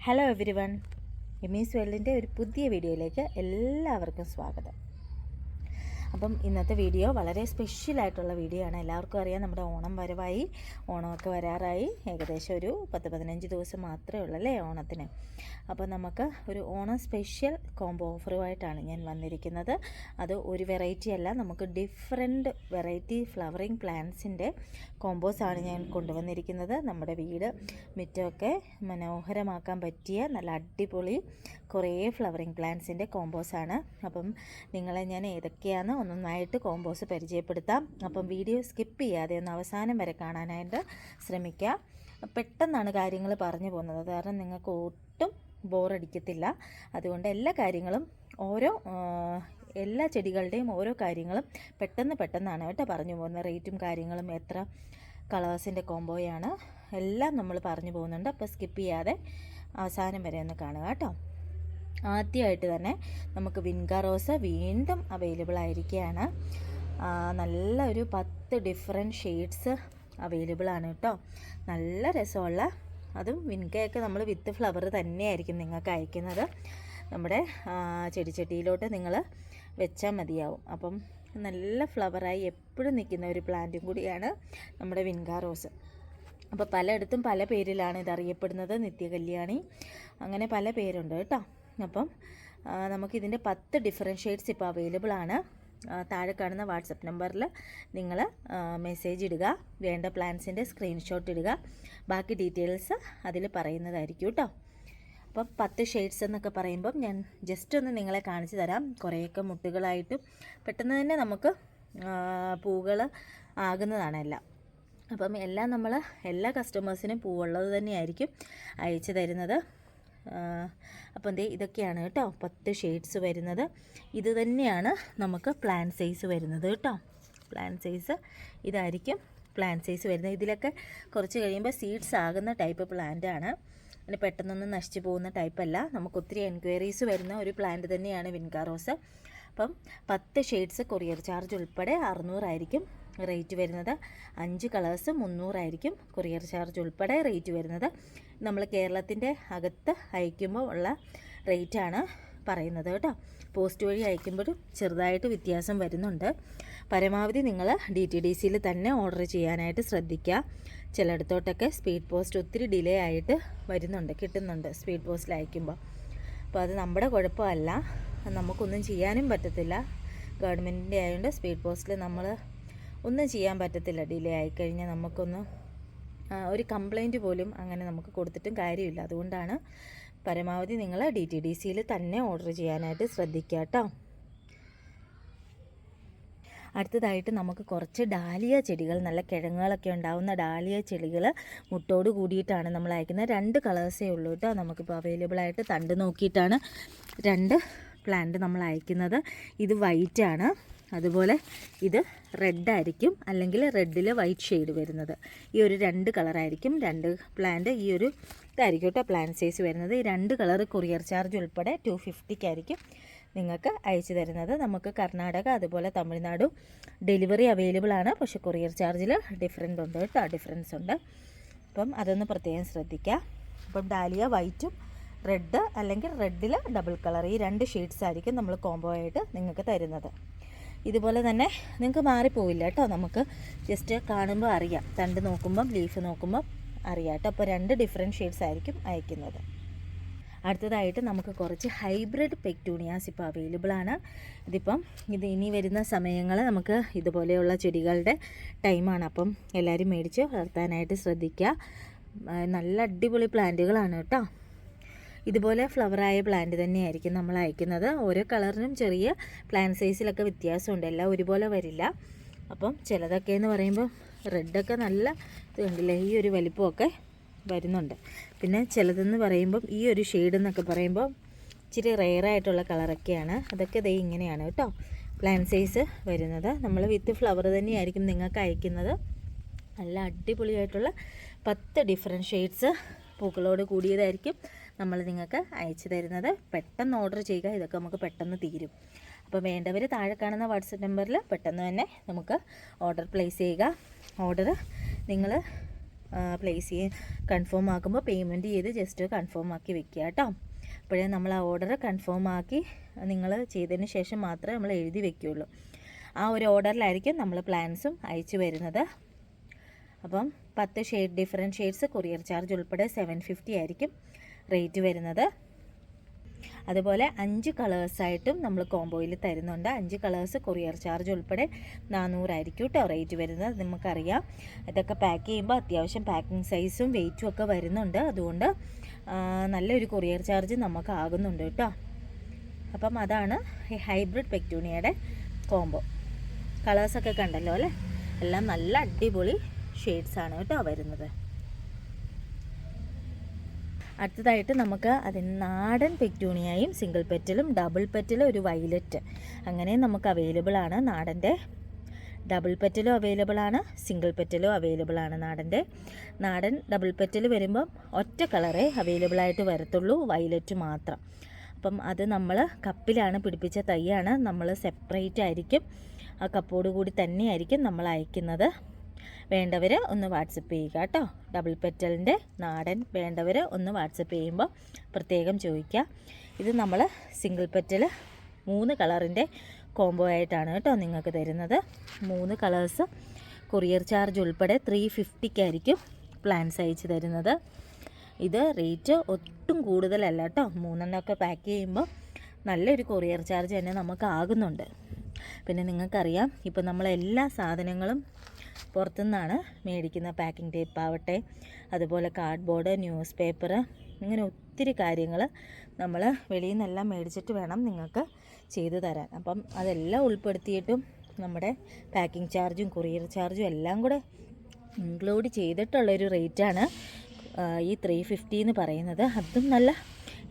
Hello every one, എമീസ് വേൾഡിൻ്റെ ഒരു പുതിയ വീഡിയോയിലേക്ക് എല്ലാവർക്കും സ്വാഗതം. അപ്പം ഇന്നത്തെ വീഡിയോ വളരെ സ്പെഷ്യലായിട്ടുള്ള വീഡിയോ ആണ്. എല്ലാവർക്കും അറിയാം, നമ്മുടെ ഓണം വരവായി, ഓണമൊക്കെ വരാറായി. ഏകദേശം ഒരു 10-15 ദിവസം മാത്രമേ ഉള്ളൂ അല്ലേ ഓണത്തിന്. അപ്പോൾ നമുക്ക് ഒരു ഓണം സ്പെഷ്യൽ കോംബോ ഓഫറുമായിട്ടാണ് ഞാൻ വന്നിരിക്കുന്നത്. അത് ഒരു വെറൈറ്റി അല്ല, നമുക്ക് ഡിഫറെൻറ്റ് വെറൈറ്റി ഫ്ലവറിങ് പ്ലാന്റ്സിൻ്റെ കോംബോസാണ് ഞാൻ കൊണ്ടുവന്നിരിക്കുന്നത്. നമ്മുടെ വീട് മുറ്റമൊക്കെ മനോഹരമാക്കാൻ പറ്റിയ നല്ല അടിപൊളി കുറേ ഫ്ലവറിങ് പ്ലാന്റ്സിൻ്റെ കോംബോസാണ്. അപ്പം നിങ്ങളെ ഞാൻ ഏതൊക്കെയാണ് ഒന്നൊന്നായിട്ട് കോംബോസ് പരിചയപ്പെടുത്താം. അപ്പം വീഡിയോ സ്കിപ്പ് ചെയ്യാതെ ഒന്ന് അവസാനം വരെ കാണാനായിട്ട് ശ്രമിക്കുക. പെട്ടെന്നാണ് കാര്യങ്ങൾ പറഞ്ഞു പോകുന്നത്, കാരണം നിങ്ങൾക്ക് ഒട്ടും ബോറടിക്കത്തില്ല. അതുകൊണ്ട് എല്ലാ ചെടികളുടെയും ഓരോ കാര്യങ്ങളും പെട്ടെന്നാണ് കേട്ടോ പറഞ്ഞു പോകുന്നത്. റേറ്റും കാര്യങ്ങളും എത്ര കളേഴ്സിൻ്റെ കോംബോയാണ് എല്ലാം നമ്മൾ പറഞ്ഞു പോകുന്നുണ്ട്. അപ്പോൾ സ്കിപ്പ് ചെയ്യാതെ അവസാനം വരെ ഒന്ന് കാണുക കേട്ടോ. ആദ്യമായിട്ട് തന്നെ നമുക്ക് വിൻഗ റോസ് വീണ്ടും അവൈലബിൾ ആയിരിക്കുകയാണ്. നല്ല ഒരു 10 ഡിഫറെൻറ്റ് ഷെയ്ഡ്സ് അവൈലബിൾ ആണ് കേട്ടോ. നല്ല രസമുള്ള, അതും വിൻഗയൊക്കെ നമ്മൾ വിത്ത് ഫ്ലവർ തന്നെയായിരിക്കും നിങ്ങൾക്ക് അയക്കുന്നത്. നമ്മുടെ ചെടിച്ചട്ടിയിലോട്ട് നിങ്ങൾ വെച്ചാൽ മതിയാവും. അപ്പം നല്ല ഫ്ലവറായി എപ്പോഴും നിൽക്കുന്ന ഒരു പ്ലാന്റും കൂടിയാണ് നമ്മുടെ വിൻഗ റോസ്. അപ്പോൾ പലയിടത്തും പല പേരിലാണ് ഇതറിയപ്പെടുന്നത്. നിത്യകല്യാണി, അങ്ങനെ പല പേരുണ്ട് കേട്ടോ. അപ്പം നമുക്കിതിൻ്റെ 10 ഡിഫറെൻറ്റ് ഷെയ്ഡ്സ് ഇപ്പോൾ അവൈലബിൾ ആണ്. താഴെ കാണുന്ന വാട്സപ്പ് നമ്പറിൽ നിങ്ങൾ മെസ്സേജ് ഇടുക, വേണ്ട പ്ലാൻസിൻ്റെ സ്ക്രീൻഷോട്ട് ഇടുക, ബാക്കി ഡീറ്റെയിൽസ് അതിൽ പറയുന്നതായിരിക്കും കേട്ടോ. അപ്പം 10 ഷെയ്ഡ്സ് എന്നൊക്കെ പറയുമ്പം ഞാൻ ജസ്റ്റ് ഒന്ന് നിങ്ങളെ കാണിച്ചു തരാം. കുറേയൊക്കെ മുട്ടുകളായിട്ടും പെട്ടെന്ന് തന്നെ നമുക്ക് പൂകൾ ആകുന്നതാണ് എല്ലാം. അപ്പം എല്ലാം നമ്മൾ എല്ലാ കസ്റ്റമേഴ്സിനും പൂവുള്ളത് തന്നെയായിരിക്കും അയച്ചു തരുന്നത്. അപ്പം ഇതൊക്കെയാണ് കേട്ടോ 10 ഷെയ്ഡ്സ് വരുന്നത്. ഇത് തന്നെയാണ് നമുക്ക് പ്ലാൻ സൈസ് വരുന്നത് കേട്ടോ. പ്ലാൻ സൈസ് ഇതായിരിക്കും പ്ലാൻ സൈസ് വരുന്നത്. ഇതിലൊക്കെ കുറച്ച് കഴിയുമ്പോൾ സീഡ്സ് ആകുന്ന ടൈപ്പ് പ്ലാന്റാണ്. അതിന് പെട്ടെന്നൊന്നും നശിച്ചു പോകുന്ന ടൈപ്പല്ല. നമുക്ക് ഒത്തിരി എൻക്വയറീസ് വരുന്ന ഒരു പ്ലാന്റ് തന്നെയാണ് വിൻഗ റോസ്. അപ്പം 10 ഷെയ്ഡ്സ് കൊറിയർ ചാർജ് ഉൾപ്പെടെ 600 ആയിരിക്കും റേറ്റ് വരുന്നത്. 5 കളേഴ്സ് 300 ആയിരിക്കും കൊറിയർ ചാർജ് ഉൾപ്പെടെ റേറ്റ് വരുന്നത്. നമ്മൾ കേരളത്തിൻ്റെ അകത്ത് അയക്കുമ്പോൾ ഉള്ള റേറ്റാണ് പറയുന്നത് കേട്ടോ. പോസ്റ്റ് വഴി അയക്കുമ്പോഴും ചെറുതായിട്ട് വ്യത്യാസം വരുന്നുണ്ട്. പരമാവധി നിങ്ങൾ DTDCയിൽ തന്നെ ഓർഡർ ചെയ്യാനായിട്ട് ശ്രദ്ധിക്കുക. ചിലയിടത്തോട്ടൊക്കെ സ്പീഡ് പോസ്റ്റ് ഒത്തിരി ഡിലേ ആയിട്ട് കിട്ടുന്നുണ്ട് സ്പീഡ് പോസ്റ്റിൽ അയക്കുമ്പോൾ. അപ്പോൾ അത് നമ്മുടെ കുഴപ്പമല്ല, നമുക്കൊന്നും ചെയ്യാനും പറ്റത്തില്ല. ഗവൺമെൻറ്റിൻ്റെ ആയതുകൊണ്ട് സ്പീഡ് പോസ്റ്റിൽ നമ്മൾ ഒന്നും ചെയ്യാൻ പറ്റത്തില്ല. ഡിലേ ആയിക്കഴിഞ്ഞാൽ ഒരു കംപ്ലൈൻറ്റ് പോലും അങ്ങനെ നമുക്ക് കൊടുത്തിട്ടും കാര്യമില്ല. അതുകൊണ്ടാണ് പരമാവധി നിങ്ങൾ DTDCയിൽ തന്നെ ഓർഡർ ചെയ്യാനായിട്ട് ശ്രദ്ധിക്കുക കേട്ടോ. അടുത്തതായിട്ട് നമുക്ക് കുറച്ച് ഡാലിയ ചെടികൾ, നല്ല കിഴങ്ങുകളൊക്കെ ഉണ്ടാകുന്ന ഡാലിയ ചെടികൾ മുട്ടോട് കൂടിയിട്ടാണ് നമ്മൾ അയക്കുന്നത്. 2 കളേഴ്സേ ഉള്ളൂ കേട്ടോ നമുക്കിപ്പോൾ അവൈലബിൾ ആയിട്ട്. തണ്ട് നോക്കിയിട്ടാണ് 2 പ്ലാന്റ് നമ്മൾ അയക്കുന്നത്. ഇത് വൈറ്റാണ്, അതുപോലെ ഇത് റെഡായിരിക്കും, അല്ലെങ്കിൽ റെഡിൽ വൈറ്റ് ഷെയ്ഡ് വരുന്നത്. ഈ ഒരു 2 കളറായിരിക്കും 2 പ്ലാന്റ്. ഈ ഒരു ഇതായിരിക്കും കേട്ടോ പ്ലാൻ സൈസ് വരുന്നത്. ഈ 2 കളർ കൊറിയർ ചാർജ് ഉൾപ്പെടെ 250 നിങ്ങൾക്ക് അയച്ചു തരുന്നത്. നമുക്ക് കർണാടക അതുപോലെ തമിഴ്നാട് ഡെലിവറി അവൈലബിൾ ആണ്. പക്ഷേ കൊറിയർ ചാർജിൽ ഡിഫറൻസ് ഉണ്ട്. അപ്പം അതൊന്ന് പ്രത്യേകം ശ്രദ്ധിക്കുക. അപ്പം ഡാലിയ വൈറ്റും റെഡ്, അല്ലെങ്കിൽ റെഡിൽ ഡബിൾ കളർ, ഈ 2 ഷെയ്ഡ്സ് ആയിരിക്കും നമ്മൾ കോംബോ ആയിട്ട് നിങ്ങൾക്ക് തരുന്നത്. ഇതുപോലെ തന്നെ നിങ്ങൾക്ക് മാറിപ്പോവില്ല കേട്ടോ. നമുക്ക് ജസ്റ്റ് കാണുമ്പോൾ അറിയാം, തണ്ട് നോക്കുമ്പം ലീഫ് നോക്കുമ്പം അറിയാം കേട്ടോ. അപ്പോൾ 2 ഡിഫറെൻറ്റ് ഷെയ്ഡ്സ് ആയിരിക്കും അയക്കുന്നത്. അടുത്തതായിട്ട് നമുക്ക് കുറച്ച് ഹൈബ്രിഡ് പെക്ടൂണിയാസ് ഇപ്പോൾ അവൈലബിൾ ആണ്. ഇത് ഇനി വരുന്ന സമയങ്ങൾ നമുക്ക് ഇതുപോലെയുള്ള ചെടികളുടെ ടൈമാണ്. അപ്പം എല്ലാവരും മേടിച്ച് വളർത്താനായിട്ട് ശ്രദ്ധിക്കുക. നല്ല അടിപൊളി പ്ലാന്റുകളാണ് കേട്ടോ. ഇതുപോലെ ഫ്ലവറായ പ്ലാന്റ് തന്നെയായിരിക്കും നമ്മൾ അയക്കുന്നത്. ഓരോ കളറിനും ചെറിയ പ്ലാന്റ് സൈസിലൊക്കെ വ്യത്യാസമുണ്ട്, എല്ലാം ഒരുപോലെ വരില്ല. അപ്പം ചിലതൊക്കെ എന്ന് പറയുമ്പോൾ റെഡൊക്കെ നല്ല ഇത് കണ്ടില്ലേ, ഈ ഒരു വലിപ്പമൊക്കെ വരുന്നുണ്ട്. പിന്നെ ചിലതെന്ന് പറയുമ്പം ഈ ഒരു ഷെയ്ഡ് എന്നൊക്കെ പറയുമ്പോൾ ഇച്ചിരി റെയറായിട്ടുള്ള കളറൊക്കെയാണ്. അതൊക്കെ ഇങ്ങനെയാണ് കേട്ടോ പ്ലാന്റ് സൈസ് വരുന്നത്. നമ്മൾ വിത്ത് ഫ്ലവർ തന്നെയായിരിക്കും നിങ്ങൾക്ക് അയക്കുന്നത്. നല്ല അടിപൊളിയായിട്ടുള്ള 10 ഡിഫറെൻറ്റ് ഷെയ്ഡ്സ് പൂക്കളോട് കൂടിയതായിരിക്കും നമ്മൾ നിങ്ങൾക്ക് അയച്ചു തരുന്നത്. പെട്ടെന്ന് ഓർഡർ ചെയ്യുക, ഇതൊക്കെ നമുക്ക് പെട്ടെന്ന് തീരും. അപ്പോൾ വേണ്ടവർ താഴെ കാണുന്ന വാട്സപ്പ് നമ്പറിൽ പെട്ടെന്ന് തന്നെ നമുക്ക് ഓർഡർ പ്ലേസ് ചെയ്യുക. ഓർഡർ നിങ്ങൾ പ്ലേസ് ചെയ്യാൻ കൺഫേം ആക്കുമ്പോൾ പേയ്മെൻറ്റ് ചെയ്ത് ജസ്റ്റ് കൺഫേം ആക്കി വെക്കുക കേട്ടോ. അപ്പോഴേ നമ്മൾ ആ ഓർഡർ കൺഫേം ആക്കി നിങ്ങൾ ചെയ്തതിന് ശേഷം മാത്രമേ നമ്മൾ എഴുതി വെക്കുകയുള്ളൂ. ആ ഒരു ഓർഡറിലായിരിക്കും നമ്മൾ പ്ലാൻസും അയച്ചു വരുന്നത്. അപ്പം 10 shade different shades courier charge ഉൾപ്പെടെ 750 ആയിരിക്കും റേറ്റ് വരുന്നത്. അതുപോലെ 5 കളേഴ്സായിട്ടും നമ്മൾ കോംബോയിൽ തരുന്നുണ്ട്. 5 കളേഴ്സ് കൊറിയർ ചാർജ് ഉൾപ്പെടെ 400 ആയിരിക്കും കേട്ടോ റേറ്റ് വരുന്നത്. നമുക്കറിയാം ഇതൊക്കെ പാക്ക് ചെയ്യുമ്പോൾ അത്യാവശ്യം പാക്കിംഗ് സൈസും വെയിറ്റും ഒക്കെ വരുന്നുണ്ട്. അതുകൊണ്ട് നല്ലൊരു കൊറിയർ ചാർജ് നമുക്ക് ആകുന്നുണ്ട് കേട്ടോ. അപ്പം അതാണ് ഈ ഹൈബ്രിഡ് പെറ്റൂണിയയുടെ കോംബോ. കളേഴ്സൊക്കെ കണ്ടല്ലോ അല്ലേ, എല്ലാം നല്ല അടിപൊളി ഷെയ്ഡ്സാണ് കേട്ടോ വരുന്നത്. അടുത്തതായിട്ട് നമുക്ക് അതിന് നാടൻ പെറ്റൂണിയയും സിംഗിൾ പെറ്റലും ഡബിൾ പെറ്റലും ഒരു വയലറ്റ് അങ്ങനെ നമുക്ക് അവൈലബിൾ ആണ്. നാടൻ്റെ ഡബിൾ പെറ്റലും അവൈലബിൾ ആണ്, സിംഗിൾ പെറ്റലും അവൈലബിൾ ആണ്. നാടൻ ഡബിൾ പെറ്റൽ വരുമ്പം ഒറ്റ കളറേ അവൈലബിൾ ആയിട്ട് വരത്തുള്ളൂ, വയലറ്റ് മാത്രം. അപ്പം അത് നമ്മൾ കപ്പിലാണ് പിടിപ്പിച്ച തൈയാണ്, നമ്മൾ സെപ്പറേറ്റ് ആയിരിക്കും, ആ കപ്പോട് കൂടി തന്നെയായിരിക്കും നമ്മൾ അയക്കുന്നത്. വേണ്ടവർ ഒന്ന് വാട്സപ്പ് ചെയ്യുക കേട്ടോ. ഡബിൾ പെറ്റലിൻ്റെ നാടൻ വേണ്ടവർ ഒന്ന് വാട്സപ്പ് ചെയ്യുമ്പോൾ പ്രത്യേകം ചോദിക്കുക. ഇത് നമ്മൾ സിംഗിൾ പെറ്റൽ 3 കളറിൻ്റെ കോംബോ ആയിട്ടാണ് കേട്ടോ നിങ്ങൾക്ക് തരുന്നത്. 3 കളേഴ്സ് കൊറിയർ ചാർജ് ഉൾപ്പെടെ 350 പ്ലാൻസ് അയച്ച് തരുന്നത്. ഇത് റേറ്റ് ഒട്ടും കൂടുതലല്ല കേട്ടോ. 3 എണ്ണമൊക്കെ പാക്ക് ചെയ്യുമ്പോൾ നല്ലൊരു കൊറിയർ ചാർജ് തന്നെ നമുക്ക് ആകുന്നുണ്ട്. പിന്നെ നിങ്ങൾക്കറിയാം ഇപ്പോൾ നമ്മളെല്ലാ സാധനങ്ങളും പുറത്തുനിന്നാണ് മേടിക്കുന്ന. പാക്കിംഗ് ടേപ്പ് ആവട്ടെ, അതുപോലെ കാർഡ്ബോർഡ്, ന്യൂസ് പേപ്പർ, ഇങ്ങനെ ഒത്തിരി കാര്യങ്ങൾ നമ്മൾ വെളിയിൽ നിന്നെല്ലാം മേടിച്ചിട്ട് വേണം നിങ്ങൾക്ക് ചെയ്തു തരാൻ. അപ്പം അതെല്ലാം ഉൾപ്പെടുത്തിയിട്ടും നമ്മുടെ പാക്കിംഗ് ചാർജും കൊറിയർ ചാർജും എല്ലാം കൂടെ ഇൻക്ലൂഡ് ചെയ്തിട്ടുള്ളൊരു റേറ്റാണ് ഈ 350 എന്ന് പറയുന്നത്. അതും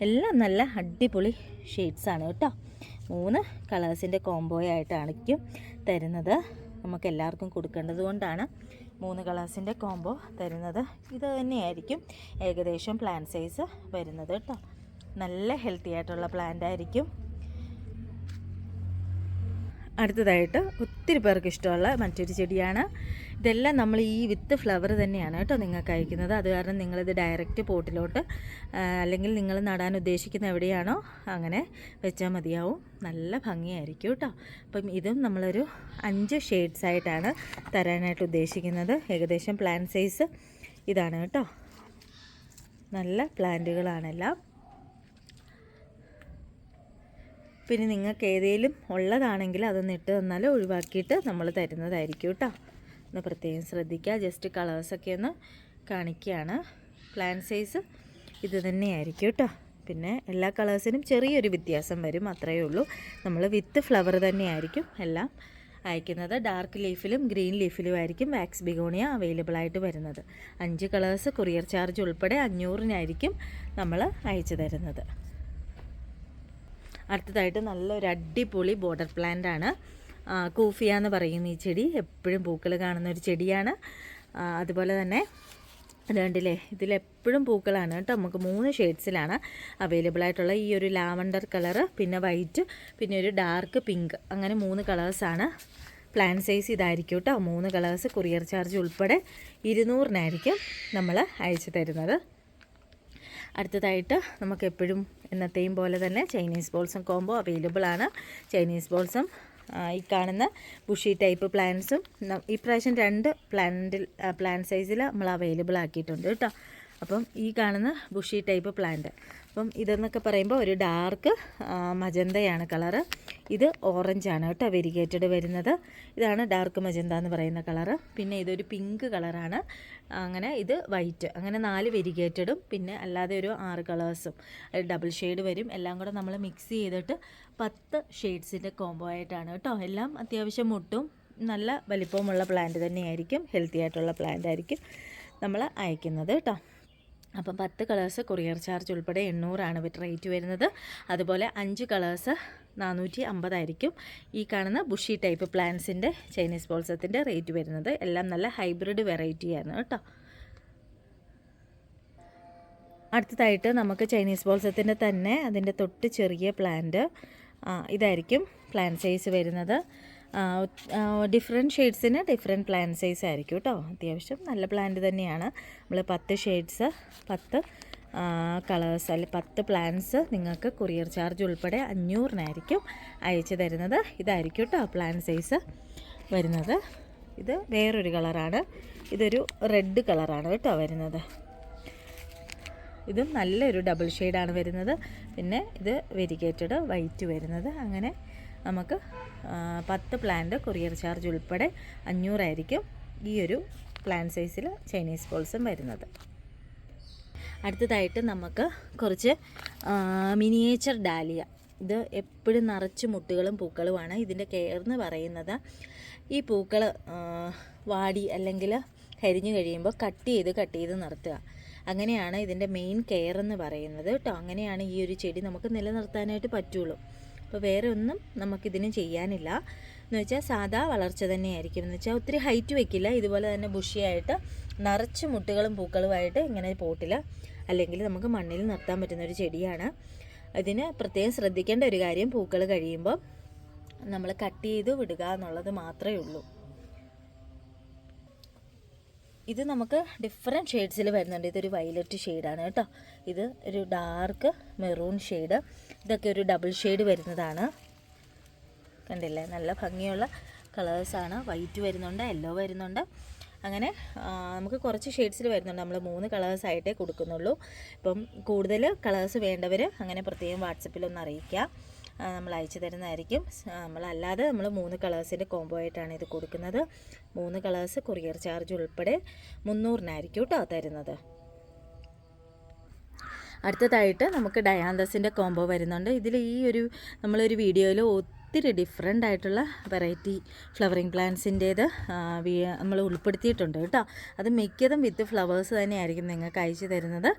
എല്ലാം നല്ല അടിപൊളി ഷെയ്ഡ്സാണ് കേട്ടോ. 3 കളേഴ്സിൻ്റെ കോംബോ ആയിട്ടാണിക്കും തരുന്നത്. നമുക്ക് എല്ലാവർക്കും കൊടുക്കേണ്ടത് കൊണ്ടാണ് 3 കളേഴ്സിൻ്റെ കോംബോ തരുന്നത്. ഇത് തന്നെയായിരിക്കും ഏകദേശം പ്ലാന്റ് സൈസ് വരുന്നത് കേട്ടോ. നല്ല ഹെൽത്തി ആയിട്ടുള്ള പ്ലാന്റ് ആയിരിക്കും. അടുത്തതായിട്ട് ഒത്തിരി പേർക്ക് ഇഷ്ടമുള്ള മറ്റൊരു ചെടിയാണ്. ഇതെല്ലാം നമ്മൾ ഈ വിത്ത് ഫ്ലവർ തന്നെയാണ് കേട്ടോ നിങ്ങൾക്ക് അയക്കുന്നത്. അത് കാരണം നിങ്ങളിത് ഡയറക്റ്റ് പോട്ടിലോട്ട് അല്ലെങ്കിൽ നിങ്ങൾ നടാൻ ഉദ്ദേശിക്കുന്ന എവിടെയാണോ അങ്ങനെ വെച്ചാൽ മതിയാവും. നല്ല ഭംഗിയായിരിക്കും കേട്ടോ. അപ്പം ഇതും നമ്മളൊരു 5 ഷെയ്ഡ്സ് ആയിട്ടാണ് തരാനായിട്ട് ഉദ്ദേശിക്കുന്നത്. ഏകദേശം പ്ലാന്റ് സൈസ് ഇതാണ് കേട്ടോ. നല്ല പ്ലാന്റുകളാണെല്ലാം. പിന്നെ നിങ്ങൾക്ക് ഏതെങ്കിലും ഉള്ളതാണെങ്കിൽ അതൊന്ന് ഇട്ട് തന്നാൽ ഒഴിവാക്കിയിട്ട് നമ്മൾ തരുന്നതായിരിക്കും കേട്ടോ. ഒന്ന് പ്രത്യേകം ശ്രദ്ധിക്കുക. ജസ്റ്റ് കളേഴ്സൊക്കെ ഒന്ന് കാണിക്കുകയാണ്. പ്ലാന്റ് സൈസ് ഇത് തന്നെയായിരിക്കും കേട്ടോ. പിന്നെ എല്ലാ കളേഴ്സിനും ചെറിയൊരു വ്യത്യാസം വരും, അത്രയേ ഉള്ളൂ. നമ്മൾ വിത്ത് ഫ്ലവർ തന്നെയായിരിക്കും എല്ലാം അയക്കുന്നത്. ഡാർക്ക് ലീഫിലും ഗ്രീൻ ലീഫിലും ആയിരിക്കും വാക്സ് ബിഗോണിയ അവൈലബിൾ ആയിട്ട് വരുന്നത്. 5 കളേഴ്സ് കൊറിയർ ചാർജ് ഉൾപ്പെടെ 500-നായിരിക്കും നമ്മൾ അയച്ചു തരുന്നത്. അടുത്തതായിട്ട് നല്ലൊരു അടിപൊളി ബോർഡർ പ്ലാന്റ് ആണ്. കൂഫിയ എന്ന് പറയുന്ന ഈ ചെടി എപ്പോഴും പൂക്കൾ കാണുന്ന ഒരു ചെടിയാണ്. അതുപോലെ തന്നെ അതുകൊണ്ടില്ലേ ഇതിലെപ്പോഴും പൂക്കളാണ് കേട്ടോ. നമുക്ക് 3 ഷെയ്ഡ്സിലാണ് അവൈലബിൾ ആയിട്ടുള്ള ഈ ഒരു ലാവണ്ടർ കളറ്, പിന്നെ വൈറ്റ്, പിന്നെ ഒരു ഡാർക്ക് പിങ്ക്, അങ്ങനെ 3 കളേഴ്സാണ്. പ്ലാന്റ് സൈസ് ഇതായിരിക്കും കേട്ടോ. 3 കളേഴ്സ് കൊറിയർ ചാർജ് ഉൾപ്പെടെ 200-നായിരിക്കും നമ്മൾ അയച്ചു തരുന്നത്. അടുത്തതായിട്ട് നമുക്ക് എപ്പോഴും എന്നത്തെയും പോലെ തന്നെ ചൈനീസ് ബോൾസം കോംബോ അവൈലബിൾ ആണ്. ചൈനീസ് ബോൾസം ഈ കാണുന്ന ബുഷി ടൈപ്പ് പ്ലാന്റ്സും ഈ പ്രാവശ്യം 2 പ്ലാന്റ് സൈസിൽ നമ്മൾ അവൈലബിൾ ആക്കിയിട്ടുണ്ട് കേട്ടോ. അപ്പം ഈ കാണുന്ന ബുഷി ടൈപ്പ് പ്ലാന്റ്, അപ്പം ഇതെന്നൊക്കെ പറയുമ്പോൾ ഒരു ഡാർക്ക് മജന്തയാണ് കളറ്. ഇത് ഓറഞ്ചാണ് കേട്ടോ വെരിഗേറ്റഡ് വരുന്നത്. ഇതാണ് ഡാർക്ക് മജന്ത എന്ന് പറയുന്ന കളറ്. പിന്നെ ഇതൊരു പിങ്ക് കളറാണ്. അങ്ങനെ ഇത് വൈറ്റ്, അങ്ങനെ 4 വെരിഗേറ്റഡും പിന്നെ അല്ലാതെ ഒരു 6 കളേഴ്സും ഡബിൾ ഷെയ്ഡ് വരും. എല്ലാം കൂടെ നമ്മൾ മിക്സ് ചെയ്തിട്ട് 10 ഷെയ്ഡ്സിൻ്റെ കോംബോ ആയിട്ടാണ് കേട്ടോ. എല്ലാം അത്യാവശ്യം മുട്ടും നല്ല വലിപ്പവുമുള്ള പ്ലാന്റ് തന്നെയായിരിക്കും, ഹെൽത്തി ആയിട്ടുള്ള പ്ലാന്റ് ആയിരിക്കും നമ്മൾ അയക്കുന്നത് കേട്ടോ. അപ്പം 10 കളേഴ്സ് കൊറിയർ ചാർജ് ഉൾപ്പെടെ 800-ആണ് റേറ്റ് വരുന്നത്. അതുപോലെ 5 കളേഴ്സ് 450 ആയിരിക്കും ഈ കാണുന്ന ബുഷി ടൈപ്പ് പ്ലാന്റ്സിൻ്റെ ചൈനീസ് ബോൾസത്തിൻ്റെ റേറ്റ് വരുന്നത്. എല്ലാം നല്ല ഹൈബ്രിഡ് വെറൈറ്റിയാണ് കേട്ടോ. അടുത്തതായിട്ട് നമുക്ക് ചൈനീസ് ബോൾസത്തിൻ്റെ തന്നെ അതിൻ്റെ തൊട്ട് ചെറിയ പ്ലാന്റ് ഇതായിരിക്കും പ്ലാന്റ് സൈസ് വരുന്നത്. ഡിഫറെൻറ്റ് ഷെയ്ഡ്സിന് ഡിഫറെൻറ്റ് പ്ലാന്റ് സൈസ് ആയിരിക്കും കേട്ടോ. അത്യാവശ്യം നല്ല പ്ലാന്റ് തന്നെയാണ്. നമ്മൾ 10 ഷെയ്ഡ്സ് 10 കളേഴ്സ് അല്ലെങ്കിൽ 10 പ്ലാന്റ്സ് നിങ്ങൾക്ക് കൊറിയർ ചാർജ് ഉൾപ്പെടെ 500-നായിരിക്കും അയച്ചു തരുന്നത്. ഇതായിരിക്കും കേട്ടോ പ്ലാന്റ് സൈസ് വരുന്നത്. ഇത് വേറൊരു കളറാണ്. ഇതൊരു റെഡ് കളറാണ് കേട്ടോ വരുന്നത്. ഇതും നല്ലൊരു ഡബിൾ ഷെയ്ഡാണ് വരുന്നത്. പിന്നെ ഇത് വെരിഗേറ്റഡ് വൈറ്റ് വരുന്നത്. അങ്ങനെ നമുക്ക് 10 പ്ലാന്റ് കൊറിയർ ചാർജ് ഉൾപ്പെടെ 500-ആയിരിക്കും ഈ ഒരു പ്ലാന്റ് സൈസിൽ ചൈനീസ് ബോൾസും വരുന്നത്. അടുത്തതായിട്ട് നമുക്ക് കുറച്ച് മിനിയേച്ചർ ഡാലിയ. ഇത് എപ്പോഴും നിറച്ച് മുട്ടുകളും പൂക്കളുമാണ്. ഇതിൻ്റെ കെയർ എന്ന് പറയുന്നത് ഈ പൂക്കൾ വാടി അല്ലെങ്കിൽ കരിഞ്ഞു കഴിയുമ്പോൾ കട്ട് ചെയ്ത് നിർത്തുക. അങ്ങനെയാണ് ഇതിൻ്റെ മെയിൻ കെയർ എന്ന് പറയുന്നത് കേട്ടോ. അങ്ങനെയാണ് ഈ ഒരു ചെടി നമുക്ക് നിലനിർത്താനായിട്ട് പറ്റുള്ളൂ. അപ്പോൾ വേറെ ഒന്നും നമുക്കിതിന് ചെയ്യാനില്ല എന്ന് വെച്ചാൽ സാധാ വളർച്ച തന്നെയായിരിക്കും. എന്ന് വെച്ചാൽ ഒത്തിരി ഹൈറ്റ് വെക്കില്ല. ഇതുപോലെ തന്നെ ബുഷിയായിട്ട് നിറച്ച് മുട്ടുകളും പൂക്കളുമായിട്ട് ഇങ്ങനെ പോട്ടിൽ അല്ലെങ്കിൽ നമുക്ക് മണ്ണിൽ നിർത്താൻ പറ്റുന്നൊരു ചെടിയാണ്. ഇതിന് പ്രത്യേകം ശ്രദ്ധിക്കേണ്ട ഒരു കാര്യം, പൂക്കൾ കഴിയുമ്പോൾ നമ്മൾ കട്ട് ചെയ്ത് വിടുക എന്നുള്ളത് മാത്രമേ ഉള്ളൂ. ഇത് നമുക്ക് ഡിഫറെൻറ്റ് ഷെയ്ഡ്സിൽ വരുന്നുണ്ട്. ഇതൊരു വയലറ്റ് ഷെയ്ഡാണ് കേട്ടോ. ഇത് ഒരു ഡാർക്ക് മെറൂൺ ഷെയ്ഡ്. ഇതൊക്കെ ഒരു ഡബിൾ ഷെയ്ഡ് വരുന്നതാണ്. കണ്ടില്ലേ, നല്ല ഭംഗിയുള്ള കളേഴ്സാണ്. വൈറ്റ് വരുന്നുണ്ട്, യെല്ലോ വരുന്നുണ്ട്. അങ്ങനെ നമുക്ക് കുറച്ച് ഷെയ്ഡ്സിൽ വരുന്നുണ്ട്. നമ്മൾ 3 കളേഴ്സായിട്ടേ കൊടുക്കുന്നുള്ളൂ. ഇപ്പം കൂടുതൽ കളേഴ്സ് വേണ്ടവർ അങ്ങനെ പ്രത്യേകം വാട്സപ്പിലൊന്ന് അറിയിക്കുക, നമ്മൾ അയച്ചു തരുന്നതായിരിക്കും. നമ്മളല്ലാതെ നമ്മൾ 3 കളേഴ്സിൻ്റെ കോംബോ ആയിട്ടാണ് ഇത് കൊടുക്കുന്നത്. 3 കളേഴ്സ് കൊറിയർ ചാർജ് ഉൾപ്പെടെ 300-നായിരിക്കും കേട്ടോ തരുന്നത്. അടുത്തതായിട്ട് നമുക്ക് ഡയാന്തസിൻ്റെ കോംബോ വരുന്നുണ്ട്. ഇതിൽ ഈ ഒരു നമ്മളൊരു വീഡിയോയിൽ ഒത്തിരി ഡിഫറെൻ്റ് ആയിട്ടുള്ള വെറൈറ്റി ഫ്ലവറിങ് പ്ലാന്റ്സിൻ്റേത് നമ്മൾ ഉൾപ്പെടുത്തിയിട്ടുണ്ട് കേട്ടോ. അത് മിക്കതും വിത്ത് ഫ്ലവേഴ്സ് തന്നെയായിരിക്കും നിങ്ങൾക്ക് അയച്ചു തരുന്നത്.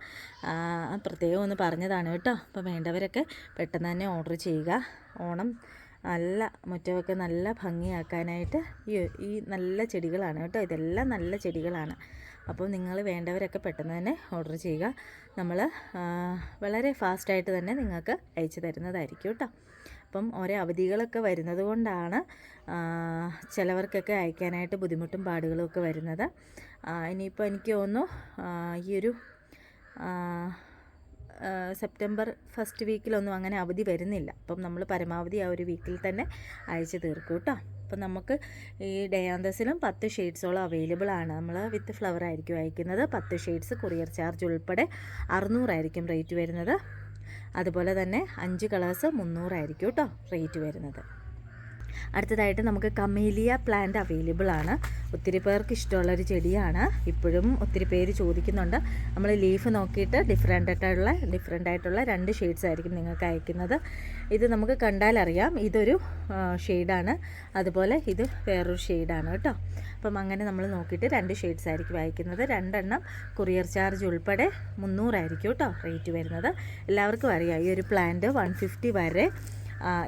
പ്രത്യേകം ഒന്ന് പറഞ്ഞതാണ് കേട്ടോ. അപ്പോൾ വേണ്ടവരൊക്കെ പെട്ടെന്ന് തന്നെ ഓർഡർ ചെയ്യുക. ഓണം നല്ല മുറ്റമൊക്കെ നല്ല ഭംഗിയാക്കാനായിട്ട് ഈ നല്ല ചെടികളാണ് കേട്ടോ. ഇതെല്ലാം നല്ല ചെടികളാണ്. അപ്പോൾ നിങ്ങൾ വേണ്ടവരൊക്കെ പെട്ടെന്ന് തന്നെ ഓർഡർ ചെയ്യുക. നമ്മൾ വളരെ ഫാസ്റ്റായിട്ട് തന്നെ നിങ്ങൾക്ക് അയച്ചു തരുന്നതായിരിക്കും കേട്ടോ. അപ്പം ഓരോ അവധികളൊക്കെ വരുന്നത് കൊണ്ടാണ് ചിലവർക്കൊക്കെ അയക്കാനായിട്ട് ബുദ്ധിമുട്ടും പാടുകളും ഒക്കെ വരുന്നത്. ഇനിയിപ്പോൾ എനിക്ക് തോന്നുന്നു ഈ ഒരു സെപ്റ്റംബർ ഫസ്റ്റ് വീക്കിലൊന്നും അങ്ങനെ അവധി വരുന്നില്ല. അപ്പം നമ്മൾ പരമാവധി ആ ഒരു വീക്കിൽ തന്നെ അയച്ചു തീർക്കും കേട്ടോ. അപ്പം നമുക്ക് ഈ ഡയാന്തസിലും 10 ഷെയ്ഡ്സോളം അവൈലബിൾ ആണ്. നമ്മൾ വിത്ത് ഫ്ലവർ ആയിരിക്കും അയക്കുന്നത്. 10 ഷെയ്ഡ്സ് കൊറിയർ ചാർജ് ഉൾപ്പെടെ 600-ആയിരിക്കും റേറ്റ് വരുന്നത്. അതുപോലെ തന്നെ 5 കളേഴ്സ് 300-ആയിരിക്കും കേട്ടോ റേറ്റ് വരുന്നത്. അടുത്തതായിട്ട് നമുക്ക് കമേലിയ പ്ലാന്റ് അവൈലബിൾ ആണ്. ഒത്തിരി പേർക്ക് ഇഷ്ടമുള്ളൊരു ചെടിയാണ്. ഇപ്പോഴും ഒത്തിരി പേര് ചോദിക്കുന്നുണ്ട്. നമ്മൾ ലീഫ് നോക്കിയിട്ട് ഡിഫറെൻ്റ് ആയിട്ടുള്ള 2 ഷെയ്ഡ്സ് ആയിരിക്കും നിങ്ങൾക്ക് അയക്കുന്നത്. ഇത് നമുക്ക് കണ്ടാലറിയാം ഇതൊരു ഷെയ്ഡാണ്, അതുപോലെ ഇത് വേറൊരു ഷെയ്ഡാണ് കേട്ടോ. അപ്പം അങ്ങനെ നമ്മൾ നോക്കിയിട്ട് 2 ഷെയ്ഡ്സ് ആയിരിക്കും അയക്കുന്നത്. 2 എണ്ണം കൊറിയർ ചാർജ് ഉൾപ്പെടെ 300-ആയിരിക്കും കേട്ടോ റേറ്റ് വരുന്നത്. എല്ലാവർക്കും അറിയാം ഈ ഒരു പ്ലാന്റ് 150 വരെ,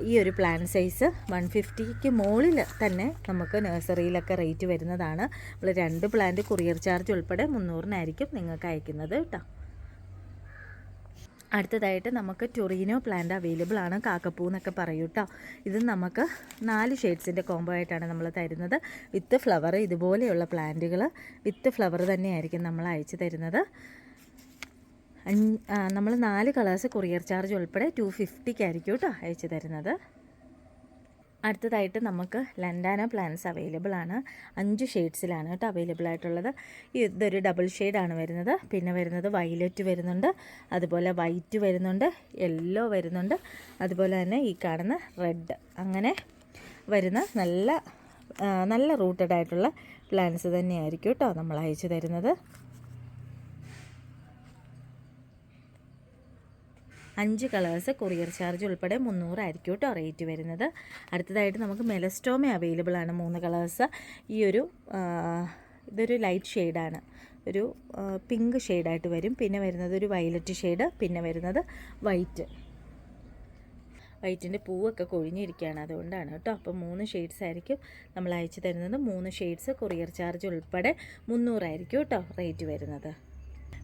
ഈ ഒരു പ്ലാന്റ് സൈസ് 150ക്ക് മുകളിൽ തന്നെ നമുക്ക് നഴ്സറിയിലൊക്കെ റേറ്റ് വരുന്നതാണ്. നമ്മൾ 2 പ്ലാന്റ് കൊറിയർ ചാർജ് ഉൾപ്പെടെ 300-നായിരിക്കും നിങ്ങൾക്ക് അയക്കുന്നത് കേട്ടോ. അടുത്തതായിട്ട് നമുക്ക് ടൊറീനോ പ്ലാന്റ് അവൈലബിൾ ആണ്. കാക്കപ്പൂ എന്നൊക്കെ പറയൂ കേട്ടോ. ഇത് നമുക്ക് 4 ഷെയ്ഡ്സിൻ്റെ കോംബോ ആയിട്ടാണ് നമ്മൾ തരുന്നത്. വിത്ത് ഫ്ലവർ, ഇതുപോലെയുള്ള പ്ലാന്റുകൾ വിത്ത് ഫ്ലവർ തന്നെയായിരിക്കും നമ്മൾ അയച്ചു തരുന്നത്. നമ്മൾ 4 കളേഴ്സ് കൊറിയർ ചാർജ് ഉൾപ്പെടെ 250-ക്കായിരിക്കും കേട്ടോ അയച്ചു തരുന്നത്. അടുത്തതായിട്ട് നമുക്ക് ലൻഡാന പ്ലാന്റ്സ് അവൈലബിൾ ആണ്. 5 ഷെയ്ഡ്സിലാണ് കേട്ടോ അവൈലബിൾ ആയിട്ടുള്ളത്. ഇതൊരു ഡബിൾ ഷെയ്ഡാണ് വരുന്നത്. പിന്നെ വരുന്നത് വയലറ്റ് വരുന്നുണ്ട്, അതുപോലെ വൈറ്റ് വരുന്നുണ്ട്, യെല്ലോ വരുന്നുണ്ട്, അതുപോലെ തന്നെ ഈ കാണുന്ന റെഡ്. അങ്ങനെ വരുന്ന നല്ല റൂട്ടഡ് ആയിട്ടുള്ള പ്ലാന്റ്സ് തന്നെയായിരിക്കും കേട്ടോ നമ്മൾ അയച്ചു തരുന്നത്. 5 കളേഴ്സ് കൊറിയർ ചാർജ് ഉൾപ്പെടെ 300-ആയിരിക്കും കേട്ടോ റേറ്റ് വരുന്നത്. അടുത്തതായിട്ട് നമുക്ക് മെലസ്റ്റോമ അവൈലബിൾ ആണ്. 3 കളേഴ്സ്. ഇതൊരു ലൈറ്റ് ഷെയ്ഡാണ്, ഒരു പിങ്ക് ഷെയ്ഡായിട്ട് വരും. പിന്നെ വരുന്നത് ഒരു വയലറ്റ് ഷെയ്ഡ്, പിന്നെ വരുന്നത് വൈറ്റിൻ്റെ പൂവൊക്കെ കൊഴിഞ്ഞിരിക്കുകയാണ്, അതുകൊണ്ടാണ് കേട്ടോ. അപ്പോൾ 3 ഷെയ്ഡ്സ് ആയിരിക്കും നമ്മൾ അയച്ചു തരുന്നത്. 3 ഷെയ്ഡ്സ് കൊറിയർ ചാർജ് ഉൾപ്പെടെ 300-ആയിരിക്കും കേട്ടോ റേറ്റ് വരുന്നത്.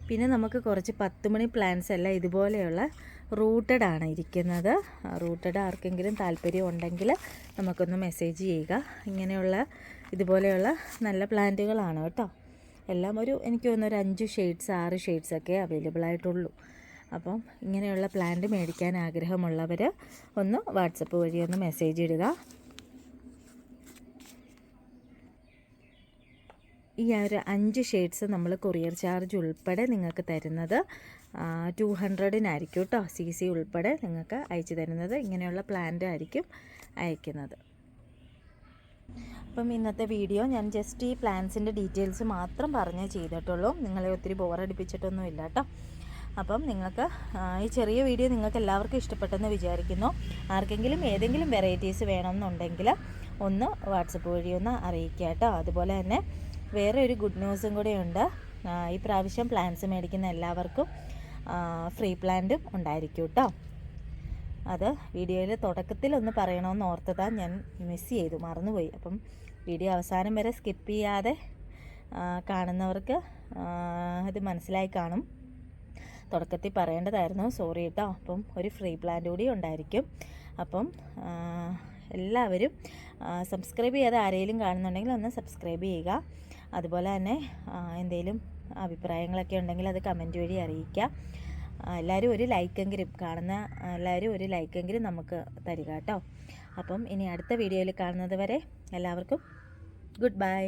പിന്നെ നമുക്ക് കുറച്ച് 10 മണി പ്ലാന്റ്സ് എല്ലാം ഇതുപോലെയുള്ള റൂട്ടഡ് ആണ് ഇരിക്കുന്നത്. റൂട്ടഡ് ആർക്കെങ്കിലും താല്പര്യം ഉണ്ടെങ്കിൽ നമുക്കൊന്ന് മെസ്സേജ് ചെയ്യുക. ഇങ്ങനെയുള്ള ഇതുപോലെയുള്ള നല്ല പ്ലാന്റുകളാണ് കേട്ടോ. എല്ലാം എനിക്ക് തോന്നുന്നു ഒരു 5 ഷെയ്ഡ്സ് 6 ഷെയ്ഡ്സൊക്കെ അവൈലബിൾ ആയിട്ടുള്ളൂ. അപ്പം ഇങ്ങനെയുള്ള പ്ലാന്റ് മേടിക്കാൻ ആഗ്രഹമുള്ളവർ ഒന്ന് വാട്സപ്പ് വഴി ഒന്ന് മെസ്സേജ് ഇടുക. ഈ ഒരു 5 ഷെയ്ഡ്സ് നമ്മൾ കൊറിയർ ചാർജ് ഉൾപ്പെടെ നിങ്ങൾക്ക് തരുന്നത് 200-നായിരിക്കും കേട്ടോ. CC ഉൾപ്പെടെ നിങ്ങൾക്ക് അയച്ചു തരുന്നത്. ഇങ്ങനെയുള്ള പ്ലാന്റ് ആയിരിക്കും അയക്കുന്നത്. അപ്പം ഇന്നത്തെ വീഡിയോ ഞാൻ ജസ്റ്റ് ഈ പ്ലാന്റ്സിൻ്റെ ഡീറ്റെയിൽസ് മാത്രം പറഞ്ഞേ ചെയ്തിട്ടുള്ളൂ. നിങ്ങളെ ഒത്തിരി ബോറടിപ്പിച്ചിട്ടൊന്നും ഇല്ല കേട്ടോ. അപ്പം നിങ്ങൾക്ക് ഈ ചെറിയ വീഡിയോ നിങ്ങൾക്ക് എല്ലാവർക്കും ഇഷ്ടപ്പെട്ടെന്ന് വിചാരിക്കുന്നു. ആർക്കെങ്കിലും ഏതെങ്കിലും വെറൈറ്റീസ് വേണമെന്നുണ്ടെങ്കിൽ ഒന്ന് വാട്സപ്പ് വഴി ഒന്ന് അറിയിക്കുക കേട്ടോ. അതുപോലെ തന്നെ വേറെ ഒരു ഗുഡ് ന്യൂസും കൂടെ ഉണ്ട്. ഈ പ്രാവശ്യം പ്ലാന്റ്സ് മേടിക്കുന്ന എല്ലാവർക്കും ഫ്രീ പ്ലാന്റും ഉണ്ടായിരിക്കും കേട്ടോ. അത് വീഡിയോയിൽ തുടക്കത്തിലൊന്ന് പറയണമെന്ന് ഓർത്തതാണ്, ഞാൻ മിസ് ചെയ്തു, മറന്നുപോയി. അപ്പം വീഡിയോ അവസാനം വരെ സ്കിപ്പ് ചെയ്യാതെ കാണുന്നവർക്ക് ഇത് മനസ്സിലായി കാണും. തുടക്കത്തിൽ പറയേണ്ടതായിരുന്നു, സോറി കേട്ടോ. അപ്പം ഒരു ഫ്രീ പ്ലാന്റ് കൂടി ഉണ്ടായിരിക്കും. അപ്പം എല്ലാവരും സബ്സ്ക്രൈബ് ചെയ്യാതെ ആരെങ്കിലും കാണുന്നുണ്ടെങ്കിൽ ഒന്ന് സബ്സ്ക്രൈബ് ചെയ്യുക. അതുപോലെ തന്നെ എന്തെങ്കിലും അഭിപ്രായങ്ങളൊക്കെ ഉണ്ടെങ്കിൽ അത് കമൻറ്റ് വഴി അറിയിക്കുക. എല്ലാവരും ഒരു ലൈക്കെങ്കിലും, കാണുന്ന എല്ലാവരും ഒരു ലൈക്കെങ്കിലും നമുക്ക് തരിക കേട്ടോ. അപ്പം ഇനി അടുത്ത വീഡിയോയിൽ കാണുന്നത് വരെ എല്ലാവർക്കും ഗുഡ് ബൈ.